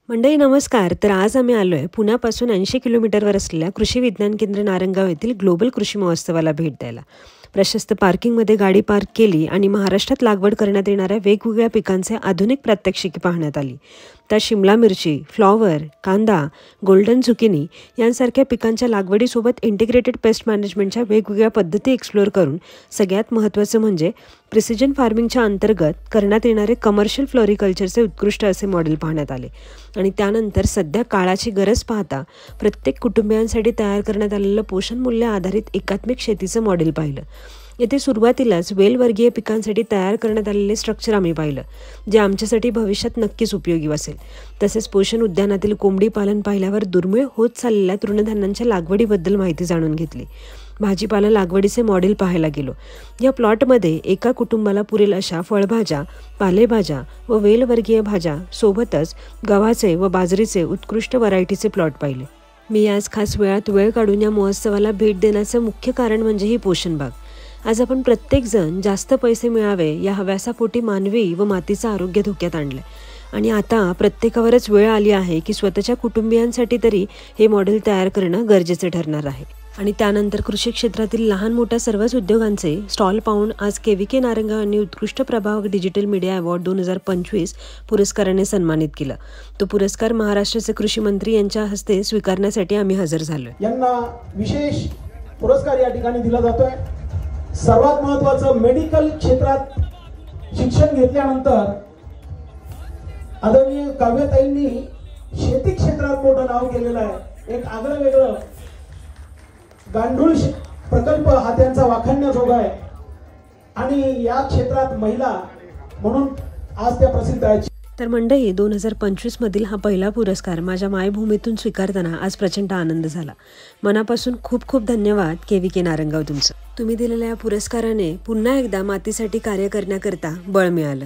मंडळी नमस्कार. तर आज आम्ही आलो आहे पुण्यापासून 80 किलोमीटरवर असलेल्या कृषी विज्ञान केंद्र नारंगाव येथील ग्लोबल कृषी महोत्सवाला भेट द्यायला. प्रशस्त पार्किंगमध्ये गाडी पार्क केली आणि महाराष्ट्रात लागवड करण्यात येणाऱ्या वेगवेगळ्या पिकांचे आधुनिक प्रात्यक्षिके पाहण्यात आली. त्यात शिमला मिरची, फ्लॉवर, कांदा, गोल्डन झुकिनी यांसारख्या पिकांच्या लागवडीसोबत इंटिग्रेटेड पेस्ट मॅनेजमेंटच्या वेगवेगळ्या पद्धती एक्सप्लोअर करून सगळ्यात महत्त्वाचं म्हणजे प्रिसिजन फार्मिंगच्या अंतर्गत करण्यात येणारे कमर्शियल फ्लोरिकल्चरचे उत्कृष्ट असे मॉडेल पाहण्यात आले. आणि त्यानंतर सध्या काळाची गरज पाहता प्रत्येक कुटुंबियांसाठी तयार करण्यात आलेलं पोषण मूल्य आधारित एकात्मिक शेतीचं मॉडेल पाहिलं. येथे सुरुवातीलाच वेलवर्गीय पिकांसाठी तयार करण्यात आलेले स्ट्रक्चर आम्ही पाहिलं, जे आमच्यासाठी भविष्यात नक्कीच उपयोगी असेल. तसेच पोषण उद्यानातील कोंबडी पालन पाहिल्यावर दुर्मिळ होत चाललेल्या तृणधान्यांच्या लागवडीबद्दल माहिती जाणून घेतली. भाजीपाला लागवडीचे मॉडेल पाहायला गेलो. या प्लॉटमध्ये एका कुटुंबाला पुरेल अशा फळभाज्या, पालेभाज्या व वेलवर्गीय भाज्या सोबतच गव्हाचे व बाजरीचे उत्कृष्ट व्हरायटीचे प्लॉट पाहिले. मी आज खास वेळात वेळ काढून या महोत्सवाला भेट देण्याचं मुख्य कारण म्हणजे ही पोषण बाग. आज आपण प्रत्येकजण जास्त पैसे मिळावे या हव्यासापोटी मानवी व मातीचं आरोग्य धोक्यात आणलं आणि आता प्रत्येकावरच वेळ आली आहे की स्वतःच्या कुटुंबियांसाठी तरी हे मॉडेल तयार करणं गरजेचं ठरणार आहे. आणि त्यानंतर कृषी क्षेत्रातील लहान मोठ्या सर्वच उद्योगांचे स्टॉल पाहून आज KVK नारंगाव यांनी उत्कृष्ट प्रभावक डिजिटल मीडिया अवॉर्ड 2025 पुरस्काराने सन्मानित केला. तो पुरस्कार महाराष्ट्राचे कृषी मंत्री यांच्या हस्ते स्वीकारण्यासाठी आम्ही हजर झालो. यांना विशेष पुरस्कार या ठिकाणी दिला जातोय. सर्वात महत्त्वाचं, मेडिकल क्षेत्रात शिक्षण घेतल्यानंतर आदरणीय काव्यताईंनी शेती क्षेत्रात मोठं नाव केलेलं आहे. एक आगळं वेगळं गांडूळ प्रकल्प हा त्यांचा वाखाणण्याजोगा आहे आणि या क्षेत्रात महिला म्हणून आज त्या प्रसिद्ध आहेत. तर मंडळी 2025 मधील हा पहिला पुरस्कार माझ्या मायभूमीतून स्वीकारताना आज प्रचंड आनंद झाला. मनापासून खूप खूप धन्यवाद KVK नारंगाव तुमचं. तुम्ही दिलेल्या या पुरस्काराने पुन्हा एकदा मातीसाठी कार्य करण्याकरता बळ मिळालं.